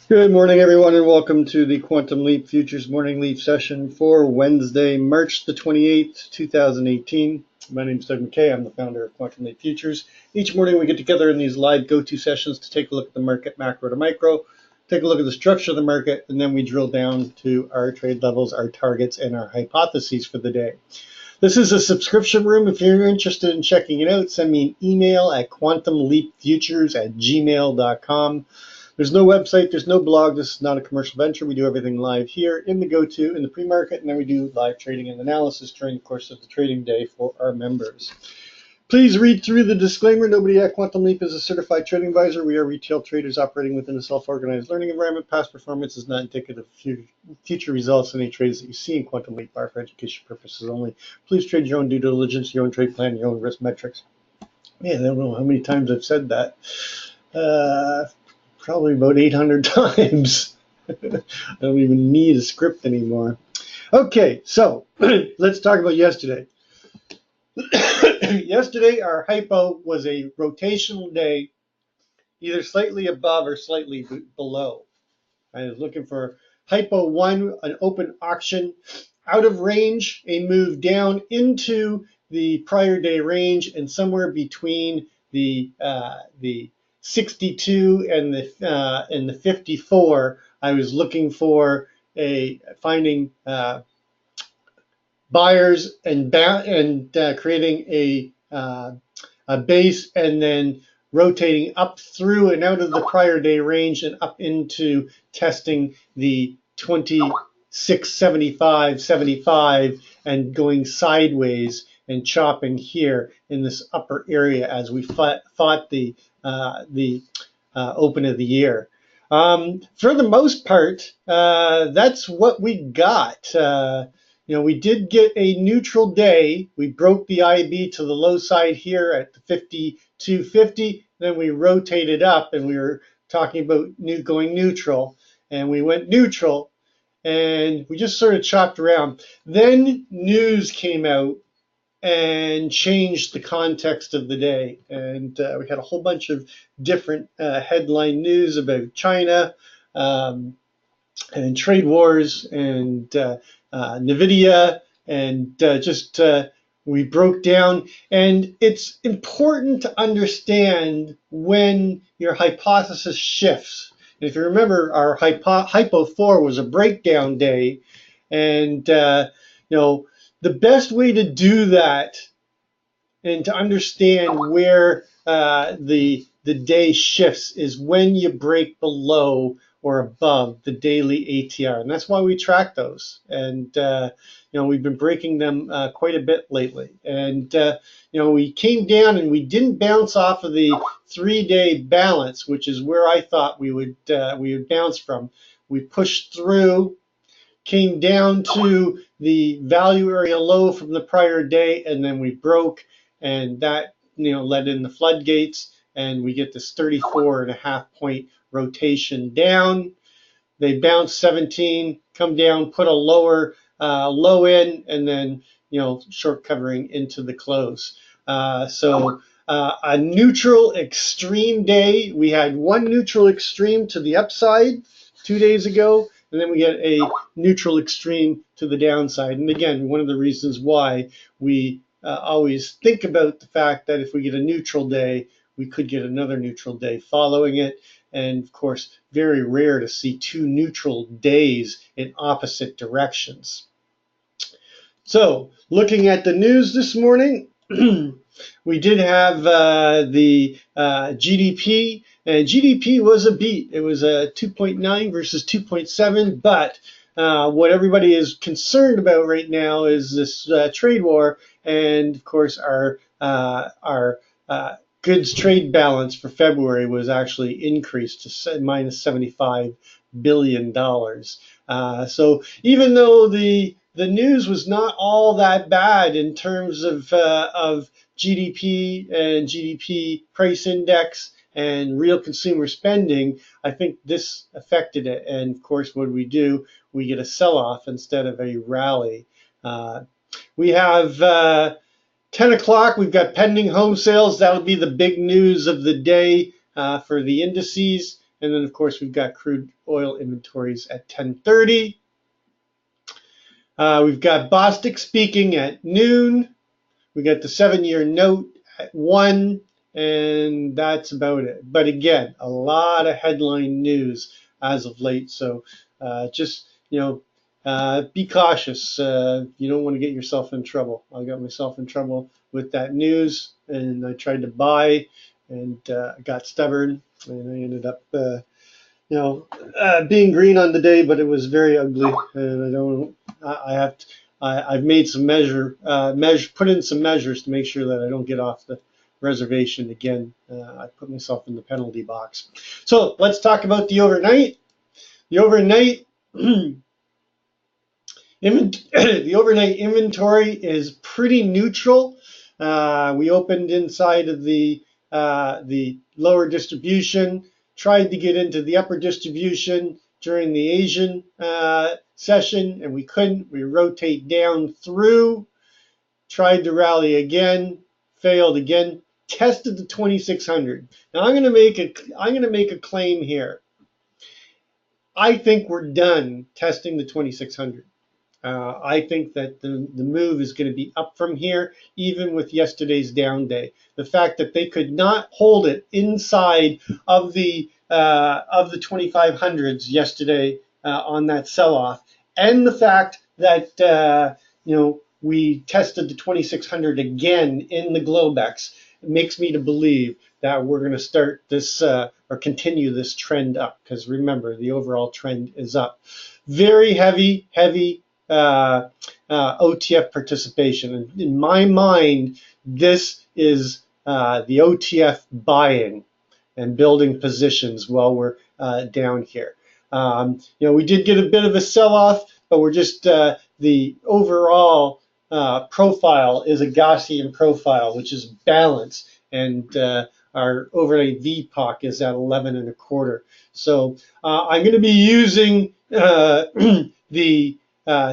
Good morning, everyone, and welcome to the Quantum Leap Futures Morning Leap session for Wednesday, March the 28th, 2018. My name is Doug McKay. I'm the founder of Quantum Leap Futures. Each morning we get together in these live go-to sessions to take a look at the market macro to micro, take a look at the structure of the market, and then we drill down to our trade levels, our targets, and our hypotheses for the day. This is a subscription room. If you're interested in checking it out, send me an email at quantumleapfutures@gmail.com. There's no website, there's no blog. This is not a commercial venture. We do everything live here in the go-to, in the pre-market, and then we do live trading and analysis during the course of the trading day for our members. Please read through the disclaimer. Nobody at Quantum Leap is a certified trading advisor. We are retail traders operating within a self-organized learning environment. Past performance is not indicative of future results. Any trades that you see in Quantum Leap are for education purposes only. Please trade your own due diligence, your own trade plan, your own risk metrics. Man, I don't know how many times I've said that. Probably about 800 times. I don't even need a script anymore. Okay, so let's talk about yesterday. Yesterday, our hypo was a rotational day, either slightly above or slightly below. I was looking for hypo 1, an open auction, out of range, a move down into the prior day range, and somewhere between the 62 and the 54, I was looking for finding buyers and creating a base and then rotating up through and out of the prior day range and up into testing the 2675.75 and going sideways and chopping here in this upper area as we fought the open of the year. For the most part, that's what we got. We did get a neutral day. We broke the IB to the low side here at the 52.50. Then we rotated up, and we were talking about going neutral, and we went neutral, and we just sort of chopped around. Then news came out and changed the context of the day. And we had a whole bunch of different headline news about China and trade wars and NVIDIA, and we broke down. And it's important to understand when your hypothesis shifts. And if you remember, our hypo 4 was a breakdown day, and the best way to do that and to understand where the day shifts is when you break below or above the daily ATR. And that's why we track those. And, we've been breaking them quite a bit lately. And, we came down and we didn't bounce off of the 3-day balance, which is where I thought we would bounce from. We pushed through, came down to the value area low from the prior day, and then we broke, and that let in the floodgates, and we get this 34.5 point rotation down. They bounce 17, come down, put a lower low in, and then short covering into the close. So a neutral extreme day. We had one neutral extreme to the upside 2 days ago, and then we get a neutral extreme to the downside. And again, one of the reasons why we always think about the fact that if we get a neutral day, we could get another neutral day following it. And of course, very rare to see two neutral days in opposite directions. So looking at the news this morning, we did have the GDP, and GDP was a beat. It was a 2.9 versus 2.7, but what everybody is concerned about right now is this trade war, and of course our goods trade balance for February was actually increased to minus $75 billion. So even though the news was not all that bad in terms of GDP and GDP price index and real consumer spending, I think this affected it. And of course, what do? We get a sell-off instead of a rally. We have 10 o'clock, we've got pending home sales. That'll be the big news of the day for the indices. And then, of course, we've got crude oil inventories at 10:30. We've got Bostic speaking at noon. We got the 7-year note at 1, and that's about it. But again, a lot of headline news as of late. So just, be cautious. You don't want to get yourself in trouble. I got myself in trouble with that news, and I tried to buy, and got stubborn, and I ended up being green on the day, but it was very ugly, and I don't. I have. To, I've made some put in some measures to make sure that I don't get off the reservation again. I put myself in the penalty box. So let's talk about the overnight. The overnight. The overnight inventory is pretty neutral. We opened inside of the lower distribution, tried to get into the upper distribution during the Asian session, and we couldn't. We rotate down through, tried to rally again, failed again, tested the 2600. Now I'm going to make a claim here. I think we're done testing the 2600. I think that the move is going to be up from here, even with yesterday's down day. The fact that they could not hold it inside of the 2500s yesterday on that sell-off, and the fact that we tested the 2600 again in the Globex makes me to believe that we're going to start this or continue this trend up. Because remember, the overall trend is up. Very heavy OTF participation. And in my mind, this is the OTF buying and building positions while we're down here. We did get a bit of a sell-off, but we're just the overall profile is a Gaussian profile, which is balanced, and our overnight VPOC is at 11 and a quarter. So I'm going to be using the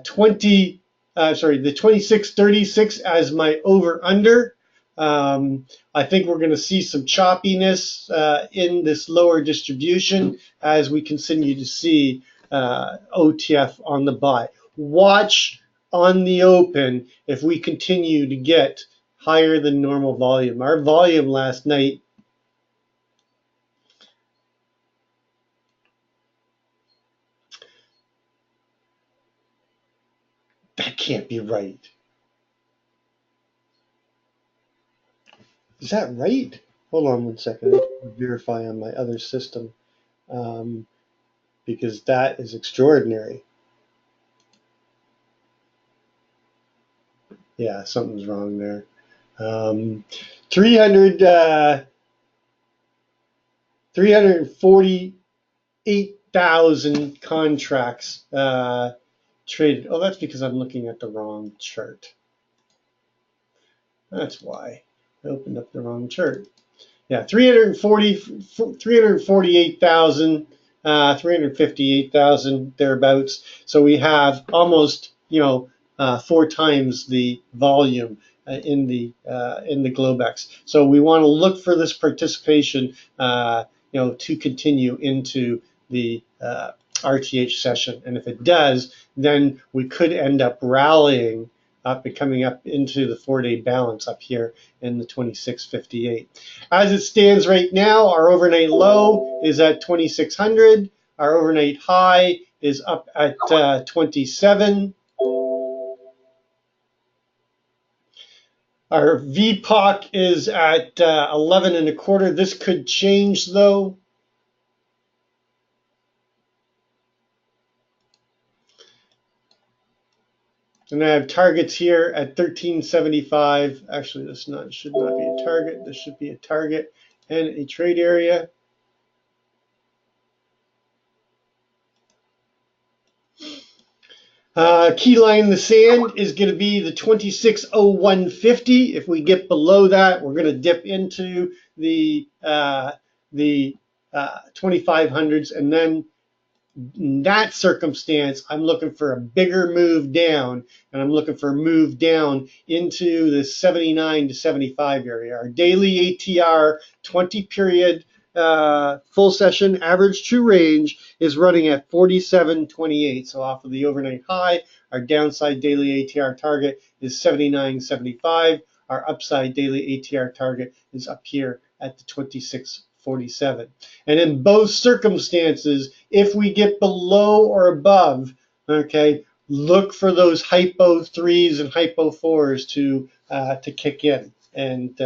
2636 as my over-under. I think we're going to see some choppiness in this lower distribution as we continue to see OTF on the buy. Watch on the open if we continue to get higher than normal volume. Our volume last night, that can't be right. Is that right? Hold on one second. I'll verify on my other system because that is extraordinary. Yeah, something's wrong there. 348,000 contracts traded. Oh, that's because I'm looking at the wrong chart. That's why. I opened up the wrong chart. Yeah, 348,000, 358,000 thereabouts. So we have almost 4 times the volume in the Globex. So we want to look for this participation, to continue into the RTH session. And if it does, then we could end up rallying up and coming up into the 4-day balance up here in the 2658. As it stands right now, our overnight low is at 2600. Our overnight high is up at 27. Our VPOC is at 11 and a quarter. This could change though. And I have targets here at 1375. Actually, this should not be a target. This should be a target and a trade area. Key line in the sand is going to be the 260150. If we get below that, we're going to dip into the 2500s, and then in that circumstance, I'm looking for a bigger move down, and I'm looking for a move down into the 79 to 75 area. Our daily ATR 20 period full session average true range is running at 47.28. So off of the overnight high, our downside daily ATR target is 79.75. Our upside daily ATR target is up here at the 26.47. And in both circumstances, if we get below or above, okay, look for those hypo 3s and hypo 4s to kick in. And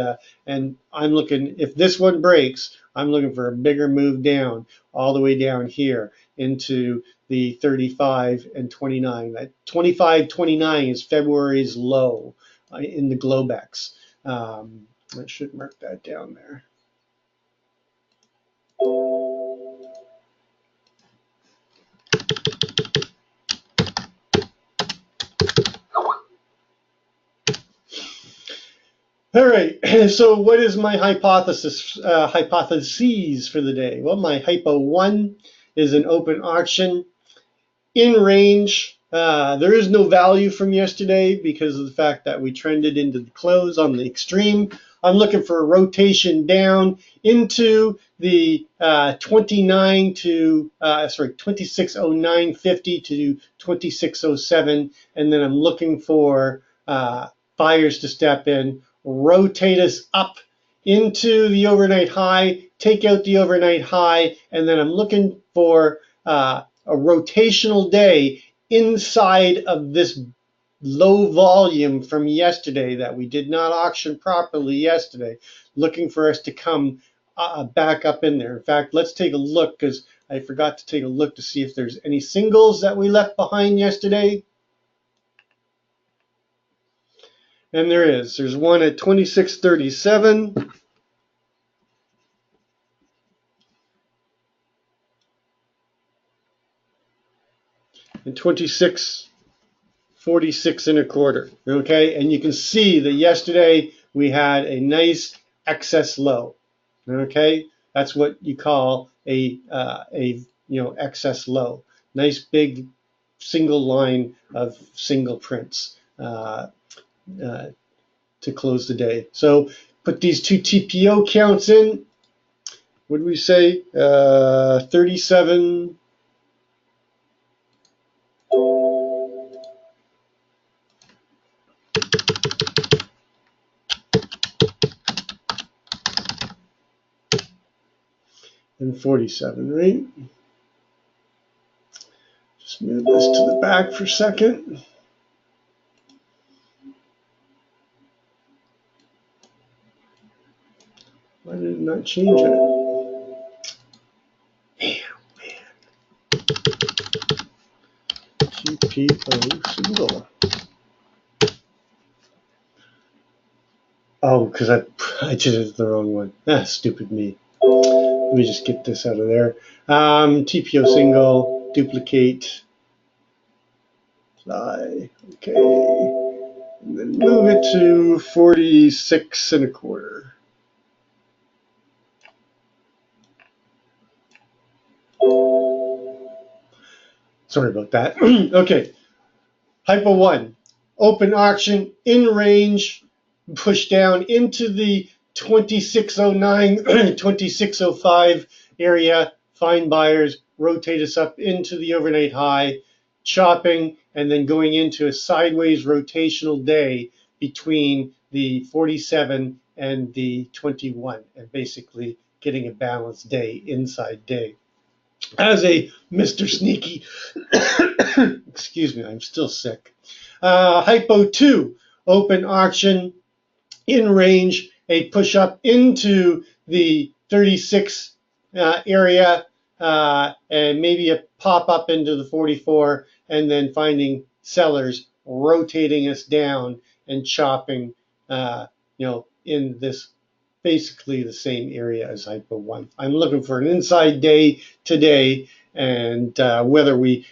I'm looking, if this one breaks, I'm looking for a bigger move down, all the way down here into the 35 and 29. That 25.29 is February's low in the Globex. I should mark that down there. All right, so what is my hypotheses for the day? Well, my hypo 1 is an open auction in range. There is no value from yesterday because of the fact that we trended into the close on the extreme. I'm looking for a rotation down into the 2609.50 to 2607, and then I'm looking for buyers to step in, rotate us up into the overnight high, take out the overnight high, and then I'm looking for a rotational day inside of this low volume from yesterday that we did not auction properly yesterday, looking for us to come back up in there. In fact, let's take a look, because I forgot to take a look to see if there's any singles that we left behind yesterday. And there is. There's one at 26.37. And 26.46 1/4. Okay, and you can see that yesterday we had a nice excess low. Okay, that's what you call a excess low. Nice big single line of single prints to close the day. So put these two TPO counts in. What did we say? 37. And 47, right? Just move this to the back for a second. Why did it not change it? Man. TPO single. Oh, because I did it the wrong one. Stupid me. Let me just get this out of there. TPO single, duplicate, apply. Okay. And then move it to 46.25. Sorry about that. Okay. Hypo 1, open auction in range, push down into the 2609, 2605 area, find buyers, rotate us up into the overnight high, chopping, and then going into a sideways rotational day between the 47 and the 21, and basically getting a balanced day, inside day. As a Mr. Sneaky, excuse me, I'm still sick. Hypo 2, open auction in range, a push up into the 36 area, and maybe a pop up into the 44, and then finding sellers rotating us down and chopping, in this basically the same area as hypo 1. I'm looking for an inside day today, and whether we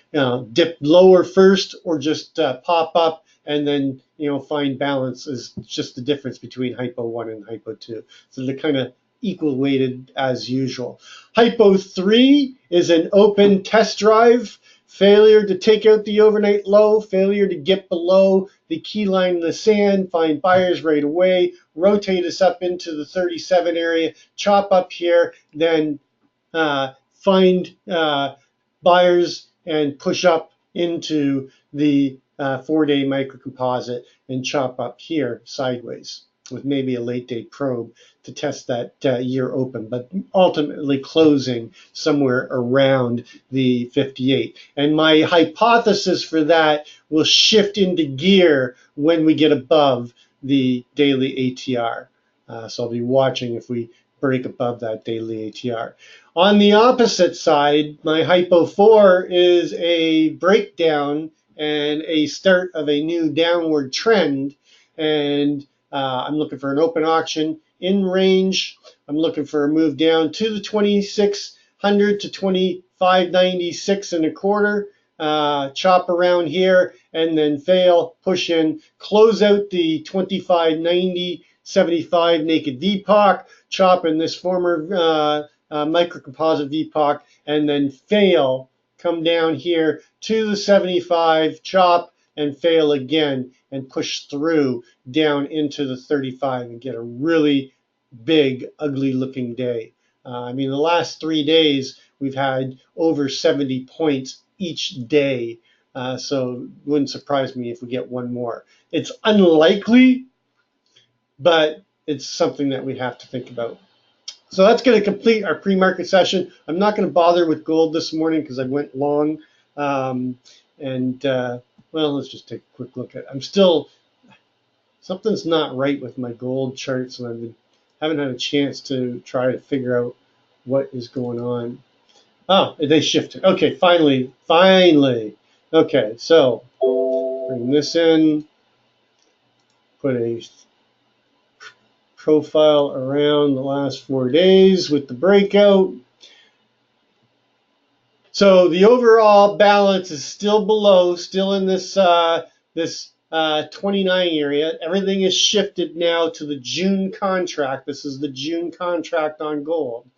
dip lower first or just pop up and then find balance is just the difference between hypo 1 and hypo 2. So they're kind of equal weighted as usual. Hypo 3 is an open test drive failure to take out the overnight low, failure to get below the key line in the sand, find buyers right away, rotate us up into the 37 area, chop up here, then find buyers and push up into the 4-day microcomposite and chop up here sideways with maybe a late day probe to test that year open, but ultimately closing somewhere around the 58. And my hypothesis for that will shift into gear when we get above the daily ATR. So I'll be watching if we break above that daily ATR. On the opposite side, my Hypo 4 is a breakdown and a start of a new downward trend. And I'm looking for an open auction in range. I'm looking for a move down to the 2600 to 2596 and a quarter. Chop around here and then fail, push in, close out the 2590, 75 naked VPOC, chop in this former microcomposite VPOC, and then fail, come down here to the 75, chop, and fail again, and push through down into the 35 and get a really big, ugly looking day. I mean, the last 3 days, we've had over 70 points each day. So it wouldn't surprise me if we get one more. It's unlikely, but it's something that we have to think about. So that's going to complete our pre-market session. I'm not going to bother with gold this morning because I went long. Well, let's just take a quick look at it. Something's not right with my gold charts, and haven't had a chance to try to figure out what is going on. Oh, they shifted. Okay, finally. Okay, so bring this in, put a profile around the last 4 days with the breakout. So the overall balance is still below, still in this 29 area. Everything is shifted now to the June contract. This is the June contract on gold.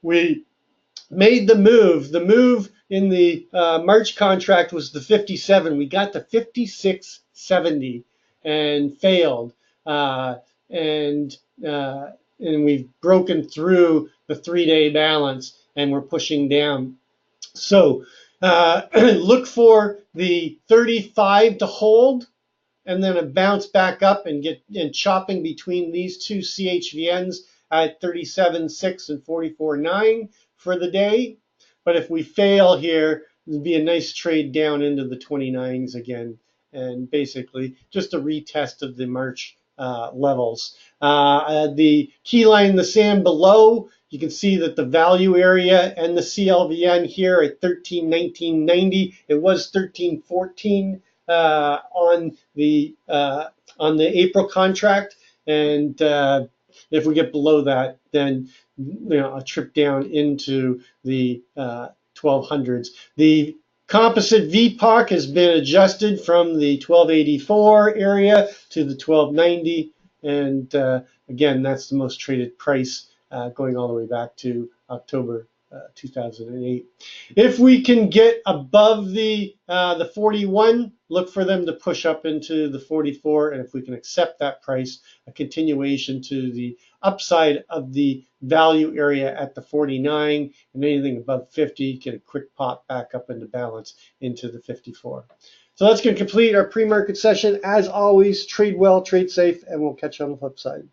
We made the move. The move in the March contract was the 57. We got to 56.70 and failed. And we've broken through the 3-day balance and we're pushing down. So look for the 35 to hold and then a bounce back up and chopping between these two CHVNs at 37.6 and 44.9 for the day. But if we fail here, it'd be a nice trade down into the 29s again, and basically just a retest of the March levels. The key line in the sand below, you can see that the value area and the CLVN here at 1319.90. It was 1314 on the April contract, and if we get below that, then a trip down into the 1200s. The composite VPOC has been adjusted from the 1284 area to the 1290, and again, that's the most traded price going all the way back to October 2008. If we can get above the 41, look for them to push up into the 44, and if we can accept that price, a continuation to the upside of the value area at the 49, and anything above 50, get a quick pop back up into balance into the 54. So that's going to complete our pre-market session. As always, trade well, trade safe, and we'll catch you on the flip side.